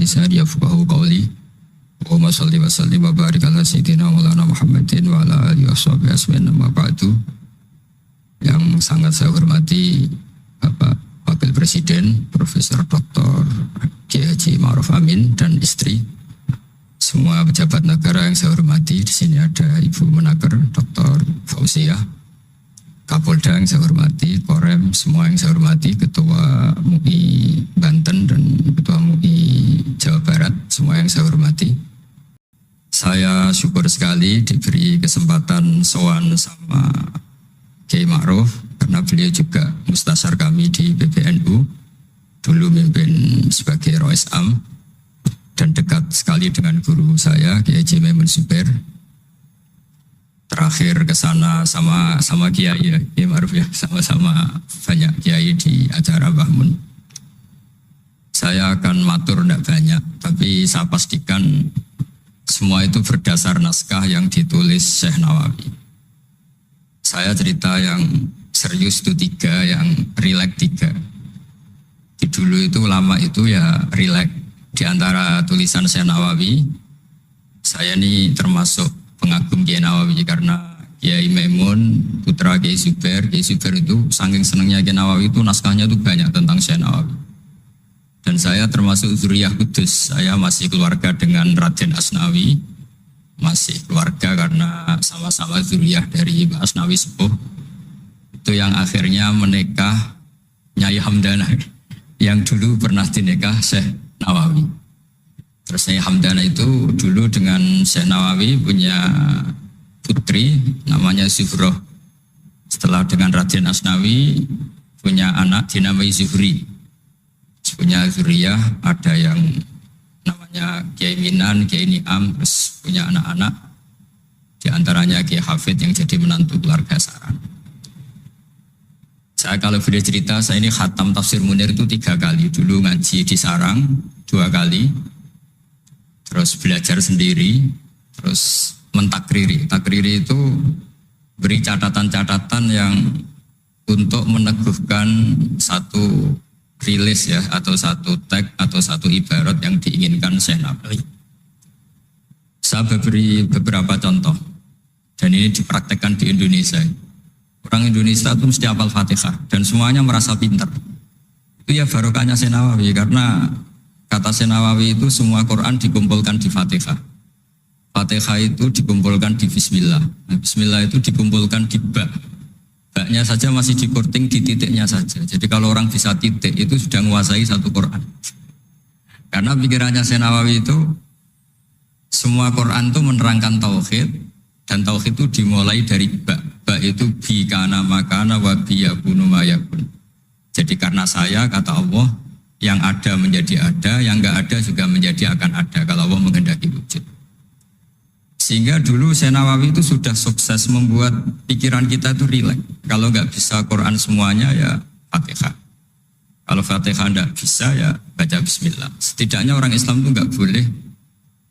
lisani yafqahu qawli. Allahumma shalli wa sallim wa barik ala sayyidina Maulana Muhammadin wa ala alihi washabihi asmin amma ba'du. Yang sangat saya hormati Bapak Wakil Presiden Profesor Dr. Kiai Haji Ma'ruf Amin dan istri. Semua pejabat negara yang saya hormati, di sini ada Ibu Menaker Dr. Fauzia, Kapolda yang saya hormati, Korem, semua yang saya hormati, Ketua MUI Banten dan Ketua MUI Jawa Barat, semua yang saya hormati. Saya syukur sekali diberi kesempatan sowan sama Kiai Ma'ruf, karena beliau juga mustasar kami di PBNU, dulu mimpin sebagai Rois Am, dan dekat sekali dengan guru saya, Kiai Haji Maimun Zubair. Terakhir ke sana sama Kiai ya, Kiai Ma'ruf ya, sama-sama banyak Kiai di acara Bahmun. Saya akan matur tidak banyak, tapi saya pastikan semua itu berdasar naskah yang ditulis Syekh Nawawi. Saya cerita yang serius itu 3, yang rileks 3. Di dulu itu lama itu ya rileks. Di antara tulisan Syekh Nawawi, saya ini termasuk pengagum Kiai Nawawi karena Kiai Maimun, putra Kiai Zubair itu saking senangnya Kiai Nawawi itu naskahnya itu banyak tentang Syekh Nawawi. Dan saya termasuk zuriyah kudus, saya masih keluarga dengan Raden Asnawi, masih keluarga karena sama-sama zuriyah dari Mbak Asnawi Sepuh. Itu yang akhirnya menikah Nyai Hamdana, yang dulu pernah dinikah Syekh Nawawi. Terus Nyai Hamdana itu dulu dengan Syekh Nawawi punya putri namanya Zuhroh. Setelah dengan Raden Asnawi punya anak dinamai Zuhri. Punya zuriyah, ada yang namanya Kiai Minan, Kiai Niam, terus punya anak-anak, di antaranya Kiai Hafid yang jadi menantu keluarga Saran. Saya kalau boleh cerita, saya ini khatam Tafsir Munir itu 3 kali. Dulu ngaji di Sarang 2 kali, terus belajar sendiri, terus mentakriri. Takriri itu beri catatan-catatan yang untuk meneguhkan satu rilis ya, atau satu tag atau satu ibarat yang diinginkan Syekh Nawawi. Saya beri beberapa contoh dan ini dipraktekkan di Indonesia. Orang Indonesia itu mesti hafal Fatihah dan semuanya merasa pintar. Itu ya barokahnya Syekh Nawawi, karena kata Syekh Nawawi itu semua Quran dikumpulkan di Fatihah. Fatihah itu dikumpulkan di Bismillah. Bismillah itu dikumpulkan di Ba. Baknya saja masih dikorting di titiknya saja. Jadi kalau orang bisa titik itu sudah menguasai satu Quran. Karena pikirannya Syekh Nawawi itu semua Quran itu menerangkan tauhid, dan tauhid itu dimulai dari ba. Ba itu bi kana makana wa bi yakunu mayakun. Jadi karena saya, kata Allah, yang ada menjadi ada, yang enggak ada juga menjadi akan ada kalau Allah menghendaki wujud. Sehingga dulu Syekh Nawawi itu sudah sukses membuat pikiran kita itu rileks. Kalau nggak bisa Quran semuanya ya Fatihah. Kalau Fatihah nggak bisa ya baca Bismillah. Setidaknya orang Islam itu nggak boleh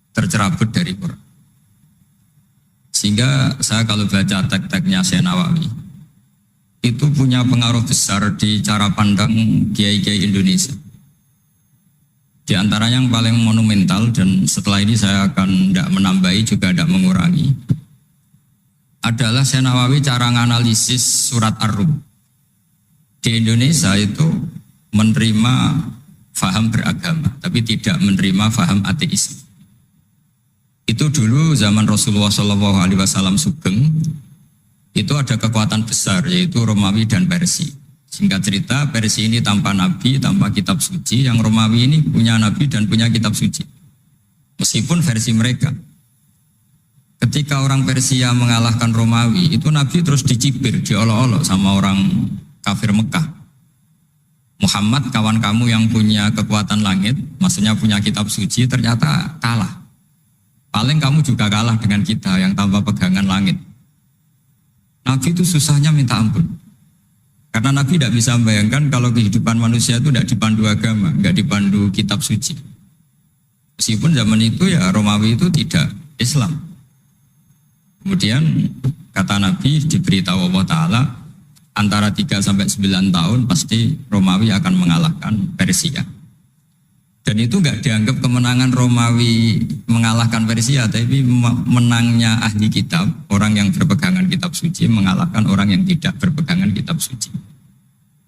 tercerabut dari Quran. Sehingga saya kalau baca teks-teksnya Syekh Nawawi itu punya pengaruh besar di cara pandang kiai-kiai Indonesia. Di antaranya yang paling monumental, dan setelah ini saya akan tidak menambahi juga tidak mengurangi, adalah Syekh Nawawi cara menganalisis surat Ar-Rum. Di Indonesia itu menerima faham beragama, tapi tidak menerima faham ateis. Itu dulu zaman Rasulullah SAW Sugeng, itu ada kekuatan besar yaitu Romawi dan Persia. Singkat cerita, Persia ini tanpa nabi, tanpa kitab suci, yang Romawi ini punya nabi dan punya kitab suci. Meskipun versi mereka. Ketika orang Persia mengalahkan Romawi, itu nabi terus dicibir, diolok-olok sama orang kafir Mekah. Muhammad, kawan kamu yang punya kekuatan langit, maksudnya punya kitab suci, ternyata kalah. Paling kamu juga kalah dengan kita yang tanpa pegangan langit. Nabi itu susahnya minta ampun. Karena Nabi tidak bisa membayangkan kalau kehidupan manusia itu tidak dipandu agama, tidak dipandu kitab suci. Meskipun zaman itu ya Romawi itu tidak Islam. Kemudian kata Nabi diberitahu Allah Ta'ala antara 3 sampai 9 tahun pasti Romawi akan mengalahkan Persia. Dan itu nggak dianggap kemenangan Romawi mengalahkan Persia, tapi menangnya ahli kitab, orang yang berpegangan kitab suci mengalahkan orang yang tidak berpegangan kitab suci.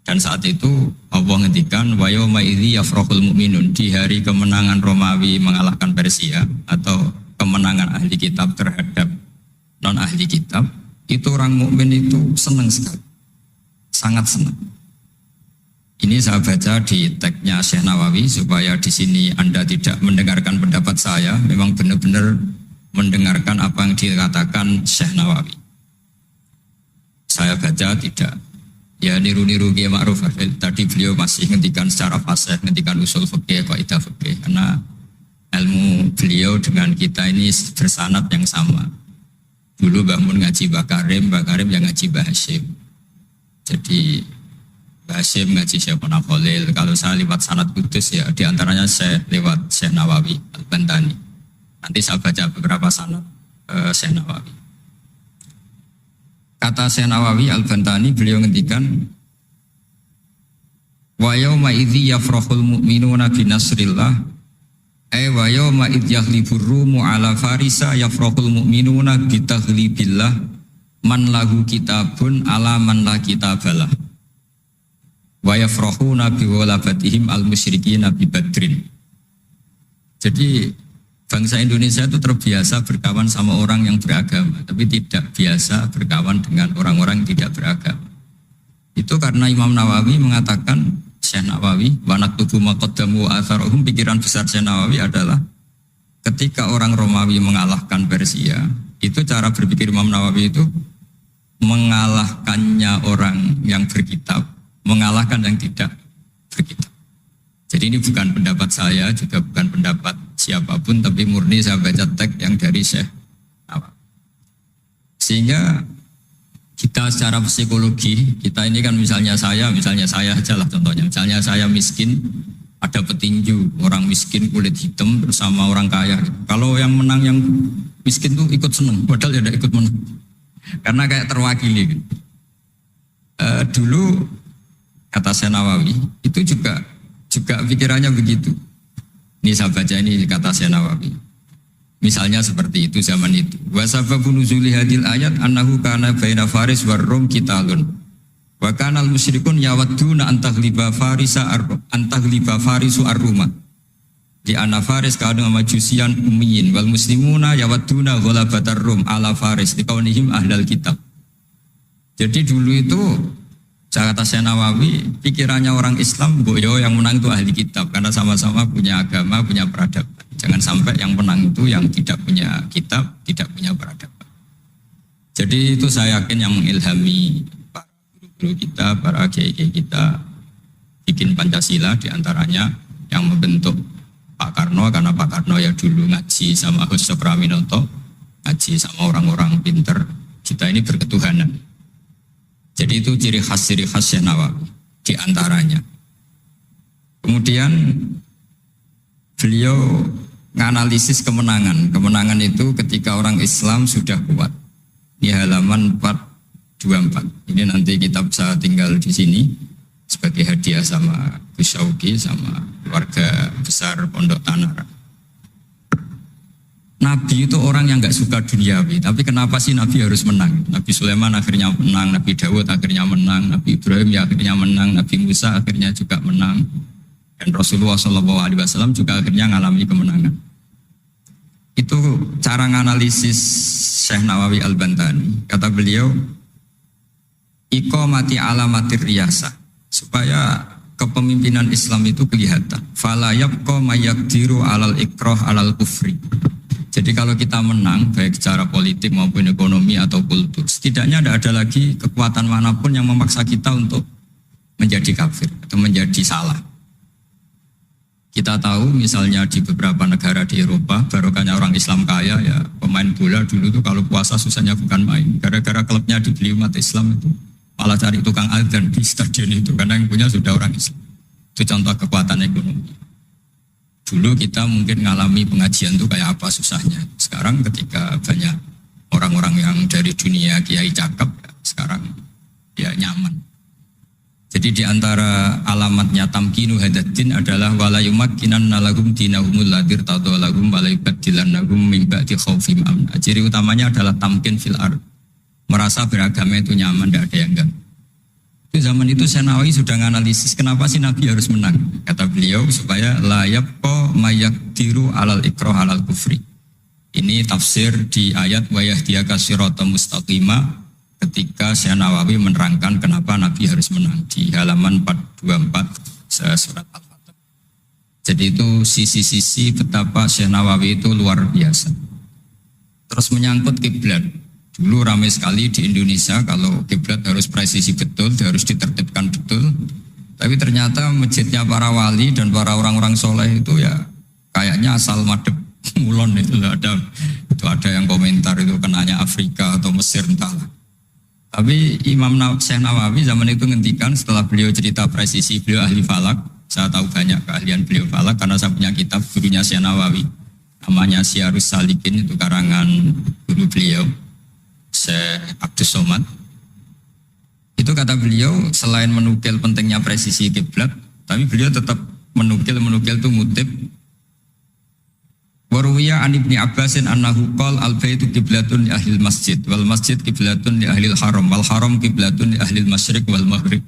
Dan saat itu Allah ngendikan wa yauma idzi yafrahul mu'minun, di hari kemenangan Romawi mengalahkan Persia atau kemenangan ahli kitab terhadap non ahli kitab, itu orang mukmin itu senang sekali. Sangat senang. Ini saya baca di tagnya Syekh Nawawi supaya di sini Anda tidak mendengarkan pendapat saya, memang benar-benar mendengarkan apa yang dikatakan Syekh Nawawi. Saya baca tidak ya niru-niru Kiai Ma'ruf. Tadi beliau masih ngendikan secara fasih, ngendikan usul fikih, kaidah fikih, karena ilmu beliau dengan kita ini bersanad yang sama. Dulu Mbah Mun ngaji Mbah Karim yang ngaji Mbah Hasyim. Jadi Mbah Hasyim ngaji Syekh Khalil. Kalau saya lewat sanad kudus ya diantaranya saya lewat Syekh Nawawi Al-Bantani. Nanti saya baca beberapa sanad Syekh Nawawi. Kata Syekh Nawawi Al-Bantani, beliau ngendikan wa yauma idzi yafrahul mu'minuna bi nasrillah wa yauma idz yahlibur rumu ala farisa yafrahul mu'minuna bi taghlibillah man lahu kitabun ala man la kitabalah wa yafrahuna bi walabatihim al-musyrikina bi badrin. Jadi bangsa Indonesia itu terbiasa berkawan sama orang yang beragama, tapi tidak biasa berkawan dengan orang-orang yang tidak beragama. Itu karena Imam Nawawi mengatakan, Syekh Nawawi, wa naktubu maqaddamu atharuhum, pikiran besar Syekh Nawawi adalah ketika orang Romawi mengalahkan Persia, itu cara berpikir Imam Nawawi itu mengalahkannya orang yang berkitab, mengalahkan yang tidak berkitab. Jadi ini bukan pendapat saya, juga bukan pendapat siapapun, tapi murni saya baca teks yang dari Syekh Nawawi. Sehingga kita secara psikologi, kita ini kan misalnya saya aja lah contohnya. Misalnya saya miskin, ada petinju, orang miskin kulit hitam bersama orang kaya. Kalau yang menang yang miskin tuh ikut seneng, padahal ya tidak ikut menang. Karena kayak terwakili. Dulu kata Syekh Nawawi itu juga pikirannya begitu. Ini saya baca ini kata Syekh Nawawi. Misalnya seperti itu zaman itu. Wa sababu nuzuli hadil ayat annahu kana baina Faris war Rum qitalun. Wa kana al-musyrikun yawadduna antaghliba farisu ar-Ruma. Di anna Faris kanu majusian ummiyin wal muslimuna yawadduna ghalabatar Rum ala Faris liqaunihim ahlal kitab. Jadi dulu itu kata Syekh Nawawi, pikirannya orang Islam, boyo yang menang itu ahli kitab karena sama-sama punya agama, punya peradaban. Jangan sampai yang menang itu yang tidak punya kitab, tidak punya peradaban. Jadi itu saya yakin yang mengilhami para guru-guru kita, para kiai-kiai kita bikin Pancasila, diantaranya yang membentuk Pak Karno, karena Pak Karno ya dulu ngaji sama Hussein Praminoto, ngaji sama orang-orang pinter. Kita ini berketuhanan. Jadi itu ciri khas Syekh Nawawi di antaranya. Kemudian beliau menganalisis kemenangan. Kemenangan itu ketika orang Islam sudah kuat. Ini halaman 424. Ini nanti kita bisa tinggal di sini sebagai hadiah sama Gus Syauqi sama keluarga besar Pondok Tanara. Nabi itu orang yang nggak suka duniawi, tapi kenapa sih Nabi harus menang? Nabi Sulaiman akhirnya menang, Nabi Dawud akhirnya menang, Nabi Ibrahim ya akhirnya menang, Nabi Musa akhirnya juga menang, dan Rasulullah SAW juga akhirnya mengalami kemenangan. Itu cara menganalisis Syekh Nawawi Al-Bantani. Kata beliau, iqamati alamatir riyasah, supaya kepemimpinan Islam itu kelihatan. Fala yabqa mayaqdiru alal ikrah alal kufri. Jadi kalau kita menang, baik secara politik maupun ekonomi atau kultur, setidaknya tidak ada lagi kekuatan manapun yang memaksa kita untuk menjadi kafir atau menjadi salah. Kita tahu misalnya di beberapa negara di Eropa, barokahnya orang Islam kaya, ya pemain bola dulu tuh kalau puasa susahnya bukan main. Gara-gara klubnya dibeli umat Islam itu, malah cari tukang adzan di stadion itu, karena yang punya sudah orang Islam. Itu contoh kekuatan ekonomi. Dulu kita mungkin ngalami pengajian itu kayak apa susahnya. Sekarang ketika banyak orang-orang yang dari dunia kiai cakep, sekarang ya nyaman. Jadi di antara alamatnya tamkinu hadatin adalah wala yumakkinanna lahum dinahumul ladir tadawalahum wala yubaddilannahum min ba'di khaufihim amna. Ciri utamanya adalah tamkin fil ard. Merasa beragama itu nyaman, tidak ada yang enggak. Itu zaman itu Senawi sudah menganalisis kenapa sih Nabi harus menang. Kata beliau supaya la yabqa mayaqdiru alal ikrah alal kufri. Ini tafsir di ayat wa yahdiyaka siratan mustaqima. Ketika Syekh Nawawi menerangkan kenapa Nabi harus menang di halaman 424 surat Al-Fatih. Jadi itu sisi-sisi betapa Syekh Nawawi itu luar biasa. Terus menyangkut kiblat. Dulu ramai sekali di Indonesia kalau kiblat harus presisi betul, harus ditertibkan betul. Tapi ternyata masjidnya para wali dan para orang-orang soleh itu ya kayaknya asal madep mulon itu ada yang komentar itu kenanya Afrika atau Mesir entahlah. Tapi Imam Syekh Nawawi zaman itu ngendikan setelah beliau cerita presisi, beliau ahli falak. Saya tahu banyak keahlian beliau falak karena saya punya kitab gurunya Syekh Nawawi. Namanya Syarus Salikin, itu karangan guru beliau, Syekh Abdus Somad. Itu kata beliau selain menukil pentingnya presisi kiblat, tapi beliau tetap menukil itu ngutip Waruwiya an Ibni Abbasin annahu qol al-baitu qiblatun li ahlil masjid wal masjid qiblatun li ahlil haram wal haram qiblatun li ahlil masyriq wal maghrib.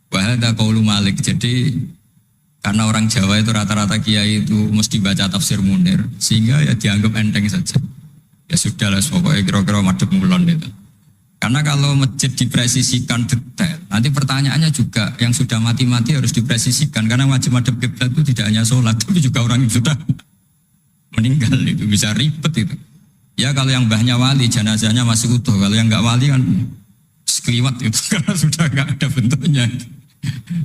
Wa hadza qaulu Malik. Jadi karena orang Jawa itu rata-rata kiai itu mesti baca tafsir Munir sehingga ya dianggap enteng saja. Ya sudahlah pokoknya kira-kira madhep mulon itu. Karena kalau masjid dipresisikan detail, nanti pertanyaannya juga yang sudah mati-mati harus dipresisikan karena wajib madhep kiblat itu tidak hanya sholat tapi juga orang yang sudah meninggal itu bisa ribet itu. Ya kalau yang mbahnya wali jenazahnya masih utuh, kalau yang enggak wali kan sekeliwat itu karena sudah enggak ada bentuknya.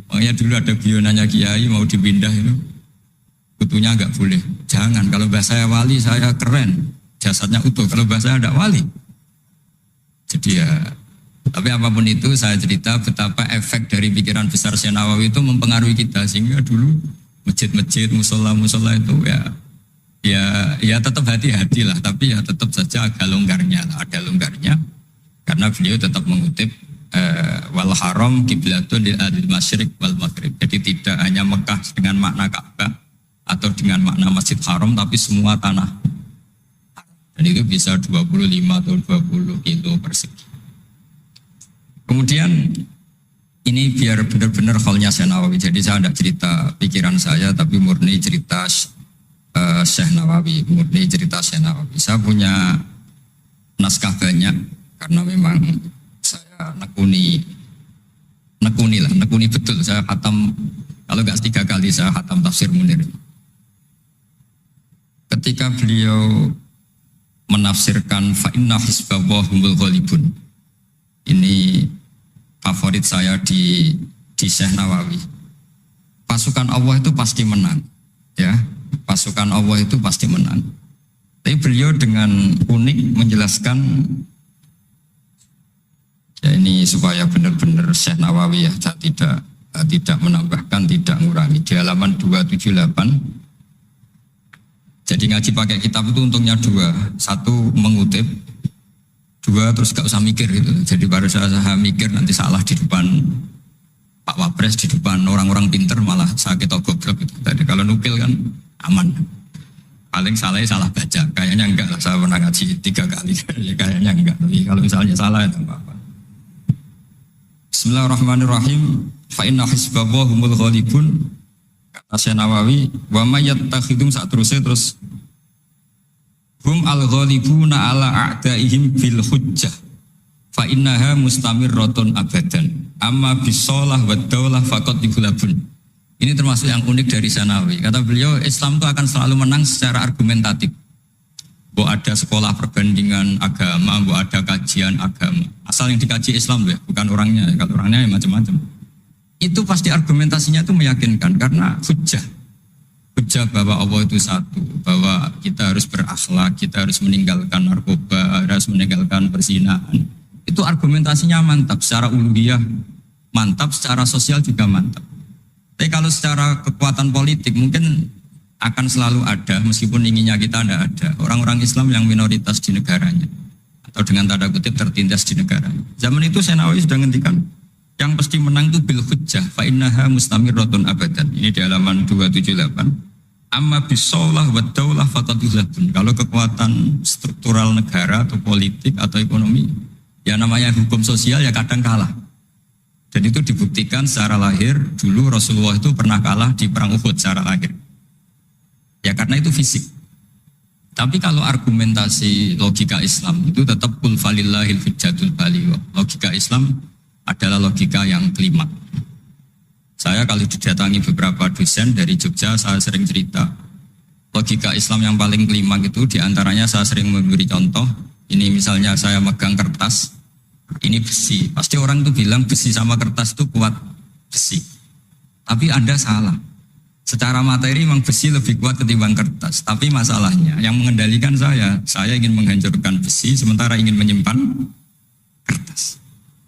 Makanya dulu ada bionanya kiai mau dipindah itu utuhnya enggak boleh. Jangan, kalau mbah saya wali saya keren, jasadnya utuh. Kalau mbah saya enggak wali. Jadi ya, tapi apapun itu saya cerita betapa efek dari pikiran besar Syekh Nawawi itu mempengaruhi kita sehingga dulu masjid-masjid, musola-musola itu ya tetap hati-hati lah, tapi ya tetap saja agak longgarnya karena beliau tetap mengutip wal haram qiblatun lil adil masyriq wal maghrib. Jadi tidak hanya Mekah dengan makna Ka'bah atau dengan makna Masjid Haram, tapi semua tanah. Dan itu bisa 25 atau 20 kilo persegi. Kemudian ini biar benar-benar halnya Syekh Nawawi. Jadi saya tidak cerita pikiran saya, tapi murni cerita Syekh Nawawi, murni cerita Syekh Nawawi. Saya punya naskah banyak karena memang saya nekuni betul. Saya khatam, kalau enggak 3 kali saya khatam tafsir Munir. Ketika beliau menafsirkan fa inna hizballahi humul ghalibun. Ini favorit saya di Syekh Nawawi. Pasukan Allah itu pasti menang, ya. Pasukan Allah itu pasti menang. Tapi beliau dengan unik menjelaskan, ya ini supaya benar-benar Syekh Nawawi ya, tidak menambahkan, tidak mengurangi. Di halaman 278. Jadi ngaji pakai kitab itu untungnya 2. 1 mengutip, 2 terus gak usah mikir gitu. Jadi baru saya mikir nanti salah di depan Pak Wapres, di depan orang-orang pinter malah sakit atau goblok gitu. Jadi kalau nukil kan aman. Paling salahnya salah baca. Kayaknya enggak lah, saya pernah ngaji 3 kali. Kayaknya enggak. Tapi kalau misalnya salah itu apa-apa. Bismillahirrahmanirrahim. Fa inna hizballahi humul ghalibun. Kata Syekh Nawawi, wa may yattakhidum terus hum al-ghalibuna ala a'daihim bil hujjah fa innaha mustamirratun abadan amma bisolah wa daulah faqad dibulabun. Ini termasuk yang unik dari Syekh Nawawi. Kata beliau, Islam itu akan selalu menang secara argumentatif. Bahwa ada sekolah perbandingan agama, bahwa ada kajian agama. Asal yang dikaji Islam ya, bukan orangnya. Kalau orangnya ya macam-macam. Itu pasti argumentasinya itu meyakinkan karena hujjah bahwa Allah itu satu, bahwa kita harus berakhlak, kita harus meninggalkan narkoba, harus meninggalkan perzinahan. Itu argumentasinya mantap, secara uluhiyah mantap, secara sosial juga mantap. Tapi kalau secara kekuatan politik mungkin akan selalu ada, meskipun inginnya kita tidak ada, orang-orang Islam yang minoritas di negaranya atau dengan tanda kutip tertindas di negaranya. Zaman itu Syekh Nawawi sudah ngendikan, pedang pasti menang itu bil hujjah fa innaha mustamirratun abadan. Ini di halaman 278. Amma bisaulah wa daulah fataduzatun. Kalau kekuatan struktural negara atau politik atau ekonomi, ya namanya hukum sosial ya kadang kalah. Dan itu dibuktikan secara lahir. Dulu Rasulullah itu pernah kalah di perang Uhud secara lahir. Ya karena itu fisik. Tapi kalau argumentasi logika Islam itu tetap kul falillahil hujjatul baligh. Logika Islam adalah logika yang kelima. Saya kalau didatangi beberapa dosen dari Jogja, saya sering cerita logika Islam yang paling kelima itu diantaranya saya sering memberi contoh. Ini misalnya saya megang kertas, ini besi. Pasti orang itu bilang besi sama kertas itu kuat besi. Tapi Anda salah. Secara materi memang besi lebih kuat ketimbang kertas. Tapi masalahnya yang mengendalikan saya ingin menghancurkan besi sementara ingin menyimpan kertas.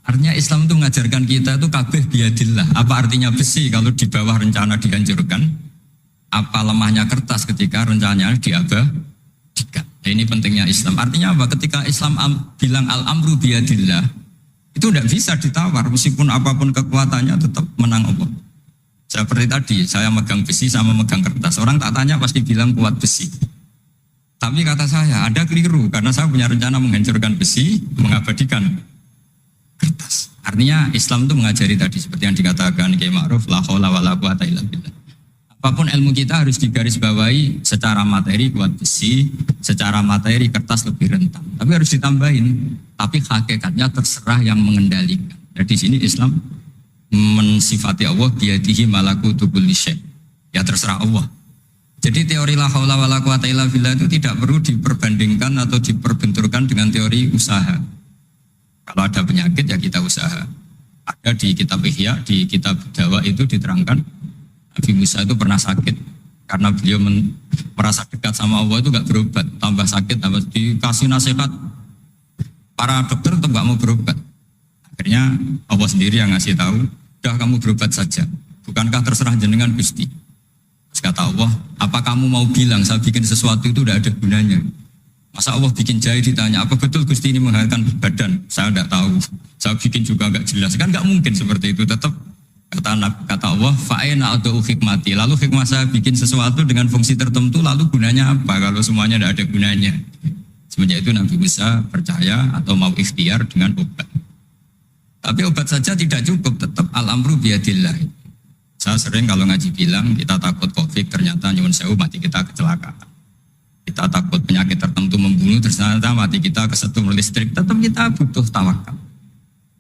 Artinya Islam itu mengajarkan kita itu kabeh biadillah. Apa artinya besi kalau di bawah rencana dihancurkan? Apa lemahnya kertas ketika rencananya diabadikan? Nah, ini pentingnya Islam. Artinya apa? Ketika Islam bilang al-amru biadillah, itu tidak bisa ditawar. Meskipun apapun kekuatannya tetap menang Allah. Seperti tadi, saya megang besi sama megang kertas. Orang tak tanya pasti bilang kuat besi. Tapi kata saya, Anda keliru. Karena saya punya rencana menghancurkan besi, mengabadikan kertas. Artinya Islam itu mengajari tadi, seperti yang dikatakan Kiai Ma'ruf, la haula wala quwata illa billah. Apapun ilmu kita harus digarisbawahi secara materi kuat besi, secara materi kertas lebih rentan. Tapi harus ditambahin. Tapi hakikatnya terserah yang mengendalikan. Jadi di sini Islam mensifati Allah biyadihi malakutu kulli syai'. Ya terserah Allah. Jadi teori la haula wala quwata illa billah itu tidak perlu diperbandingkan atau diperbenturkan dengan teori usaha. Kalau ada penyakit ya kita usaha. Ada di kitab Ihya, di kitab Dawa itu diterangkan Nabi Musa itu pernah sakit karena beliau merasa dekat sama Allah itu gak berobat, tambah sakit, tambah dikasih nasihat. Para dokter tetap gak mau berobat. Akhirnya Allah sendiri yang ngasih tahu, udah kamu berobat saja. Bukankah terserah jenengan Gusti? Terus kata Allah, apa kamu mau bilang saya bikin sesuatu itu tidak ada gunanya? Masa Allah bikin jahe ditanya, apa betul Gusti ini menghalalkan badan? Saya tidak tahu. Saya bikin juga nggak jelas. Kan nggak mungkin seperti itu. Tetap kata Allah, fa'ena adu hikmati. Lalu hikmah saya bikin sesuatu dengan fungsi tertentu, lalu gunanya apa? Kalau semuanya tidak ada gunanya. Semenjak itu Nabi Musa percaya atau mau ikhtiar dengan obat. Tapi obat saja tidak cukup, tetap al-amru biadillah. Saya sering kalau ngaji bilang, kita takut COVID, ternyata nyuwun sewu mati kita kecelakaan. Kita takut penyakit tertentu membunuh, ternyata mati kita kesetrum listrik. Tetap kita butuh tawakal.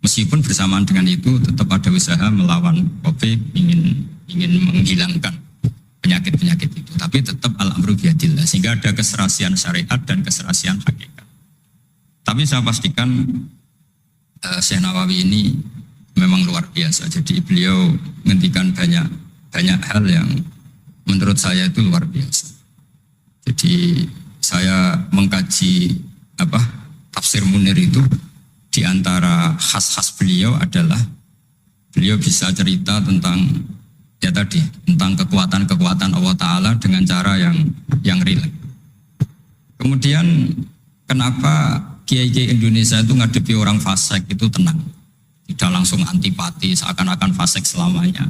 Meskipun bersamaan dengan itu, tetap ada usaha melawan COVID, ingin menghilangkan penyakit-penyakit itu. Tapi tetap al-amru biadillah, sehingga ada keserasian syariat dan keserasian hakikat. Tapi saya pastikan Syekh Nawawi ini memang luar biasa. Jadi beliau menghentikan banyak hal yang menurut saya itu luar biasa. Jadi saya mengkaji tafsir Munir itu di antara khas-khas beliau adalah beliau bisa cerita tentang tentang kekuatan-kekuatan Allah Ta'ala dengan cara yang rileks. Kemudian kenapa kiai-kiai Indonesia itu ngadepi orang fasik itu tenang, tidak langsung antipati seakan-akan fasik selamanya.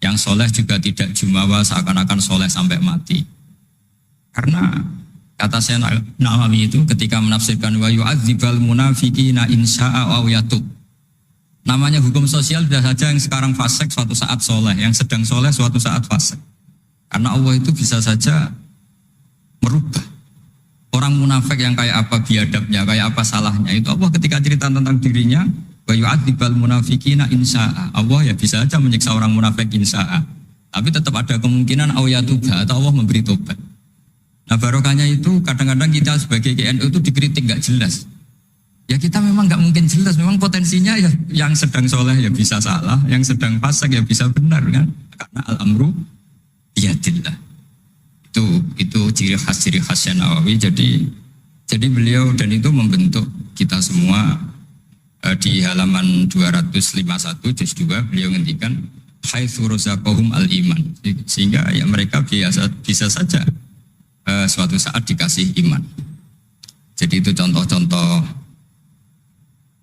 Yang soleh juga tidak jumawa seakan-akan soleh sampai mati. Karena kata saya Nawawi itu ketika menafsirkan wa yu'adzibal munafiqina insya'a aw yatub. Namanya hukum sosial sudah saja yang sekarang fasik suatu saat soleh, yang sedang soleh suatu saat fasik. Karena Allah itu bisa saja merubah. Orang munafik yang kayak apa biadabnya, kayak apa salahnya, itu Allah ketika cerita tentang dirinya, wa yu'adzibal munafiqina insya'a. Allah ya bisa saja menyiksa orang munafik insya'a. Tapi tetap ada kemungkinan awyatuba atau Allah memberi tobat. Nah barokahnya itu kadang-kadang kita sebagai KNU itu dikritik gak jelas. Ya kita memang gak mungkin jelas, memang potensinya ya yang sedang soleh ya bisa salah, yang sedang fasik ya bisa benar kan. Karena al-amru biyadillah. Itu ciri khas Nawawi. Jadi beliau dan itu membentuk kita semua di halaman 251 juz 2 beliau ngendikan haitsu razaqahum al-iman, sehingga ya mereka bisa saja suatu saat dikasih iman. Jadi itu contoh-contoh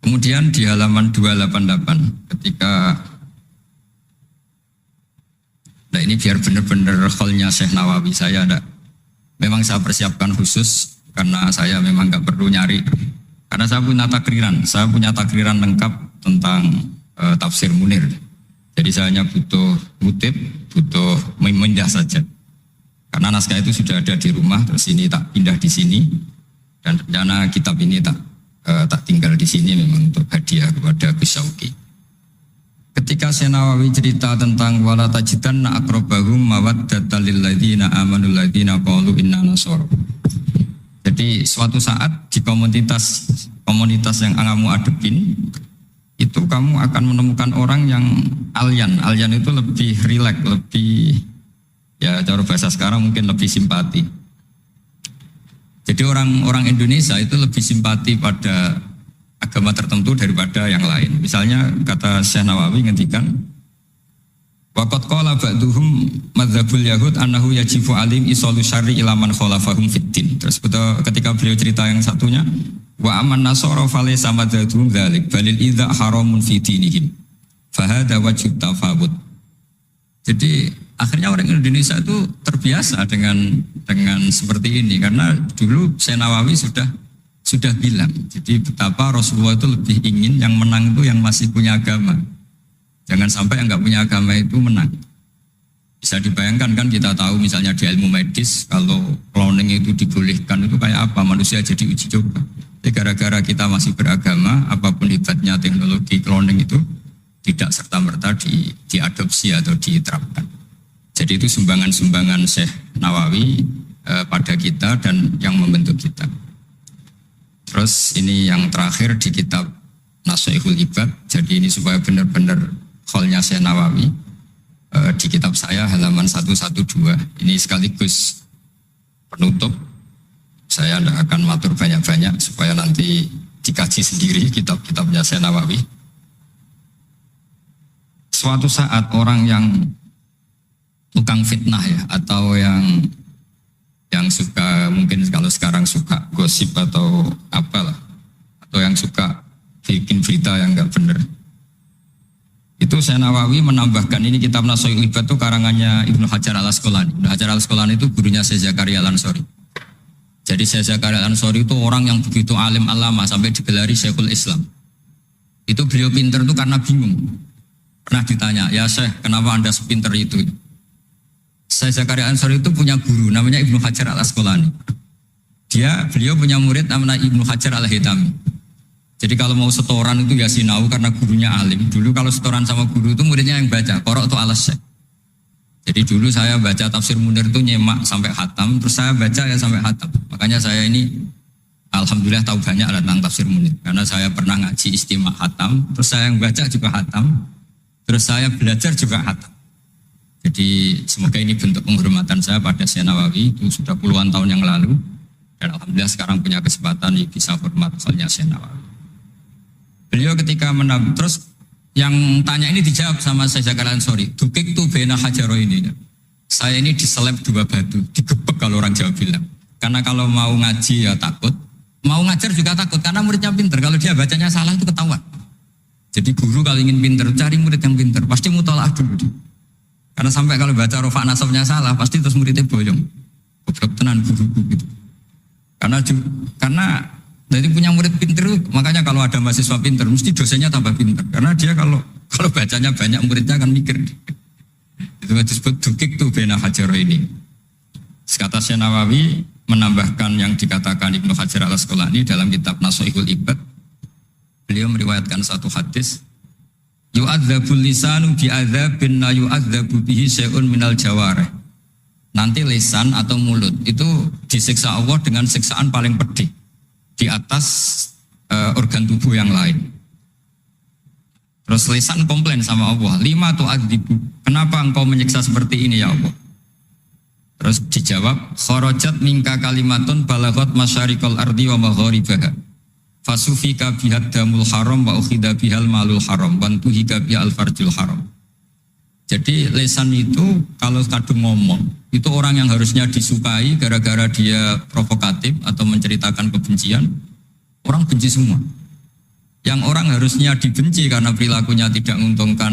Kemudian di halaman 288 ketika nah ini biar benar-benar kholnya Syekh Nawawi saya ada. Memang saya persiapkan khusus karena saya memang nggak perlu nyari. Karena saya punya takriran lengkap tentang tafsir Munir. Jadi saya hanya butuh kutip, butuh memindah saja. Karena naskah itu sudah ada di rumah, terus ini tak pindah di sini. Dan rencana kitab ini tak tinggal di sini memang untuk hadiah kepada Gus Syauqi. Ketika Syekh Nawawi cerita tentang wala tajidanna aqrabahum mawaddatan lil ladzina amanu ladzina qalu inna nasara. Jadi suatu saat di komunitas yang kamu adepin itu kamu akan menemukan orang yang alyan. Alyan itu lebih rileks, lebih ya cara bahasa sekarang mungkin lebih simpati. Jadi orang Indonesia itu lebih simpati pada agama tertentu daripada yang lain. Misalnya kata Syekh Nawawi ngendikan waqad qala ba'duhum madzhabul yahud annahu yajibu alim isalu syarri ila man khalafahum fiddin. Terus ketika beliau cerita yang satunya wa aman nasara falaysa madzhabum dzalik balil idza haramun fi dinihim fa hadza wajhu tafawut. Jadi akhirnya orang Indonesia itu terbiasa dengan seperti ini karena dulu Syekh Nawawi sudah bilang, jadi betapa Rasulullah itu lebih ingin yang menang itu yang masih punya agama. Jangan sampai yang nggak punya agama itu menang. Bisa dibayangkan kan kita tahu misalnya di ilmu medis kalau cloning itu dibolehkan itu kayak apa manusia jadi uji coba. Jadi gara-gara kita masih beragama, apapun hebatnya teknologi cloning itu tidak serta-merta diadopsi atau diterapkan. Jadi itu sumbangan-sumbangan Syekh Nawawi pada kita dan yang membentuk kita. Terus ini yang terakhir di kitab Nashihul Ibad. Jadi ini supaya benar-benar kholnya Syekh Nawawi di kitab saya halaman 112. Ini sekaligus penutup. Saya tidak akan matur banyak-banyak supaya nanti dikaji sendiri kitab-kitabnya Syekh Nawawi. Suatu saat orang yang tukang fitnah ya atau yang suka mungkin kalau sekarang suka gosip atau apalah atau yang suka bikin berita yang enggak benar. Itu Syekh Nawawi menambahkan ini kitab Nashihul Ibad itu karangannya Ibnu Hajar Al-Asqalani. Ibnu Hajar Al-Asqalani itu gurunya Syekh Zakaria Al-Ansori. Jadi Syekh Zakaria Al-Ansori itu orang yang begitu alim alama sampai digelari Syekhul Islam. Itu beliau pintar itu karena bingung. Pernah ditanya, "Ya Syekh, kenapa Anda sepintar itu?" Syekh Zakaria Ansori itu punya guru namanya Ibnu Hajar Al-Asqalani. Beliau punya murid namanya Ibnu Hajar Al-Hitami. Jadi kalau mau setoran itu ya sinau karena gurunya alim. Dulu kalau setoran sama guru itu muridnya yang baca, korok itu alas Syekh. Jadi dulu saya baca tafsir Munir itu nyemak sampai khatam, terus saya baca ya sampai khatam. Makanya saya ini alhamdulillah tahu banyak tentang tafsir Munir. Karena saya pernah ngaji istimak khatam, terus saya yang baca juga khatam, terus saya belajar juga khatam. Jadi semoga ini bentuk penghormatan saya pada Syekh Nawawi itu sudah puluhan tahun yang lalu dan alhamdulillah sekarang punya kesempatan bisa hormat soalnya Syekh Nawawi. Beliau ketika terus yang tanya ini dijawab sama Syekh Zakaria Ansori. Dukik tu bena hajaro ini. Saya ini diseleb 2 batu, digebek kalau orang Jawa bilang. Karena kalau mau ngaji ya takut, mau ngajar juga takut karena muridnya pinter. Kalau dia bacanya salah itu ketahuan. Jadi guru kalau ingin pinter cari murid yang pinter, pasti mutolaah dulu. Karena sampai kalau baca rofa nasabnya salah, pasti terus muridnya boyong. Goblok tenan guru gitu. Karena dari punya murid pinter, makanya kalau ada mahasiswa pinter, mesti dosennya tambah pinter. Karena dia kalau bacanya banyak, muridnya akan mikir. Itu disebut dukik tuh bena hajaro ini. Kata Syekh Nawawi menambahkan yang dikatakan Ibnu Hajar Al-Asqalani dalam kitab Nashihul Ibad. Beliau meriwayatkan satu hadis. Yu'adzabul lisanu bi'adzabin la yu'adzabu bihi syai'un minal jawarih. Nanti lisan atau mulut itu disiksa Allah dengan siksaan paling pedih di atas organ tubuh yang lain. Terus lisan komplain sama Allah, "Lima tu'adzibu, kenapa engkau menyiksa seperti ini ya Allah?" Terus dijawab, "Kharajat minka kalimatun balaghat masyariqal ardi wa magharibaha. Fasufika bihad damul haram wa ukhida bihal malul haram wa tuhika bihal farjul haram." Jadi lisan itu kalau kadung ngomong, itu orang yang harusnya disukai gara-gara dia provokatif atau menceritakan kebencian, orang benci semua. yang orang harusnya dibenci karena perilakunya tidak menguntungkan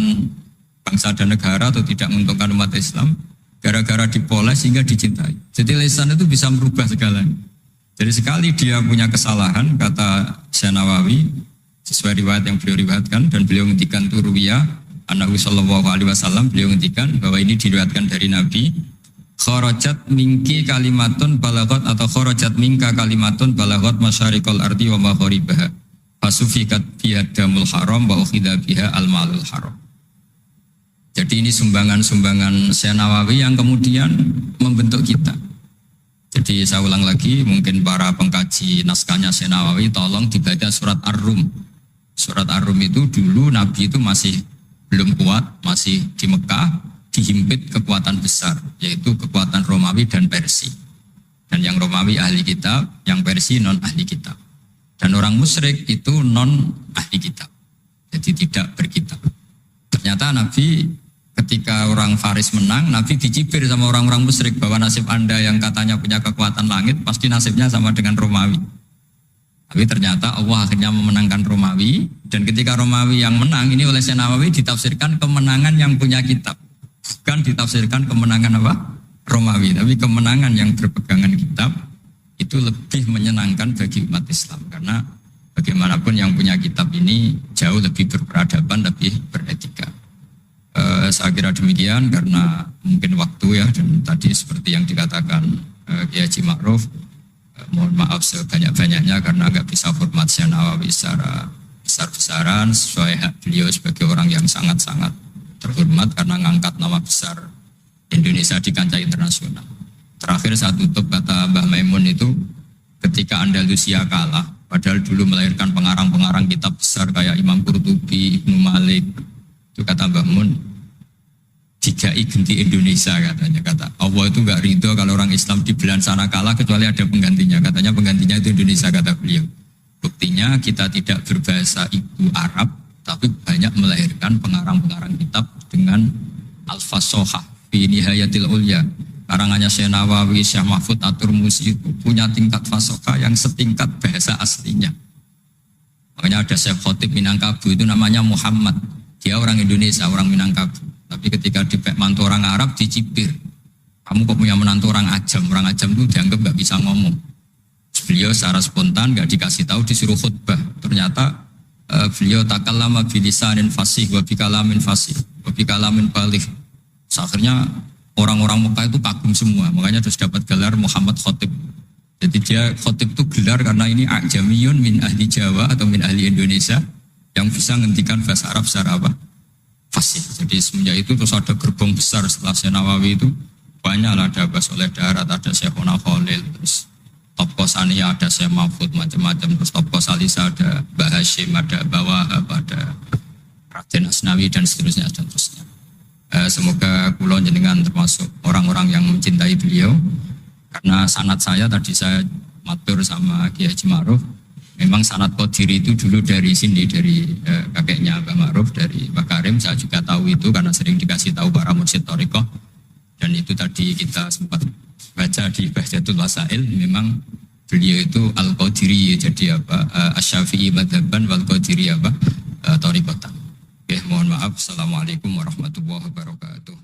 bangsa dan negara atau tidak menguntungkan umat Islam, gara-gara dipoles sehingga dicintai. Jadi lisan itu bisa merubah segalanya. Jadi sekali dia punya kesalahan, kata Syekh Nawawi, sesuai riwayat yang beliau riwayatkan, dan beliau ngendikan turuwiyah, Nabi sallallahu alaihi wasallam, beliau ngendikan bahwa ini diriwayatkan dari Nabi, kharajat minki kalimatun balagot atau kharajat minka kalimatun balagot masyariqal ardi wa magharibaha. Fasufikat bihadamul haram wa ukhidha biha al-malul haram. Jadi ini sumbangan-sumbangan Syekh Nawawi yang kemudian membentuk kita. Jadi saya ulang lagi, mungkin para pengkaji naskahnya Syekh Nawawi tolong dibaca surat Ar-Rum. Surat Ar-Rum itu dulu Nabi itu masih belum kuat, masih di Mekah, dihimpit kekuatan besar, yaitu kekuatan Romawi dan Persia. Dan yang Romawi ahli kitab, yang Persia non ahli kitab. Dan orang musyrik itu non ahli kitab, jadi tidak berkitab. Ternyata Nabi ketika orang Faris menang, Nabi dicibir sama orang-orang musyrik bahwa nasib anda yang katanya punya kekuatan langit, pasti nasibnya sama dengan Romawi. Tapi ternyata Allah akhirnya memenangkan Romawi, dan ketika Romawi yang menang, ini oleh Syekh Nawawi ditafsirkan kemenangan yang punya kitab. Bukan ditafsirkan kemenangan apa? Romawi, tapi kemenangan yang berpegangan kitab. Itu lebih menyenangkan bagi umat Islam karena bagaimanapun yang punya kitab ini jauh lebih berperadaban, lebih beretika. Saya kira demikian karena mungkin waktu ya, dan tadi seperti yang dikatakan Kiai Haji Ma'ruf, mohon maaf sebanyak-banyaknya karena nggak bisa hormat Syekh Nawawi secara besar-besaran sesuai hak beliau sebagai orang yang sangat-sangat terhormat karena ngangkat nama besar Indonesia di kancah internasional. Terakhir saya tutup kata Mbah Maimun itu, ketika Andalusia kalah, padahal dulu melahirkan pengarang-pengarang kitab besar kayak Imam Qurtubi, Ibnu Malik, itu kata Mbah Mun, digai ganti Indonesia katanya. Kata Allah itu nggak ridho kalau orang Islam di belahan sana kalah kecuali ada penggantinya. Katanya penggantinya itu Indonesia, kata beliau. Buktinya kita tidak berbahasa ibu Arab, tapi banyak melahirkan pengarang-pengarang kitab dengan al-fasohah fi nihayatil ulya. Karangannya Syekh Nawawi, Syekh Mahfud At-Turmusi itu punya tingkat fasohah yang setingkat bahasa aslinya. Makanya ada Syekh Khotib Minangkabau itu namanya Muhammad. Dia orang Indonesia, orang Minangkabau. Tapi ketika dipek mantu orang Arab dicibir. Kamu kok punya menantu orang Ajam? Orang Ajam itu dianggap gak bisa ngomong. Beliau secara spontan gak dikasih tahu, disuruh khutbah. Ternyata beliau takallama bilisanin fasih wa bikalamin fasih wa bikalamin baligh. Akhirnya orang-orang Mekah itu kagum semua, makanya terus dapat gelar Muhammad Khotib. Jadi dia Khotib itu gelar karena ini ajamiyun min ahli Jawa atau min ahli Indonesia yang bisa menghentikan bahasa Arab secara apa? Fasih. Jadi semenjak itu terus ada gerbong besar setelah Syekh Nawawi itu banyak lah, ada Abbas Soleh Darat, ada Syekhona Khalil, terus Top Kosania ada Syekh Mahfud, macam-macam, terus Top Kosalisa ada Mbah Hashim, ada Mbah Wahab, ada Raden Asnawi dan seterusnya dan terusnya. Semoga kula jenengan termasuk orang-orang yang mencintai beliau, karena sanad saya tadi saya matur sama Kiai Haji Ma'ruf, memang sanad Qadiri itu dulu dari sini, dari kakeknya Mbah Ma'ruf, dari Mbah Karim. Saya juga tahu itu karena sering dikasih tahu para mursyid thariqah, dan itu tadi kita sempat baca di Bahjatul Wasail, memang beliau itu Al-Qadiri, jadi apa Asy-Syafi'i madzhaban wal Qadiri apa thariqatan. Mohon maaf. Assalamualaikum warahmatullahi wabarakatuh.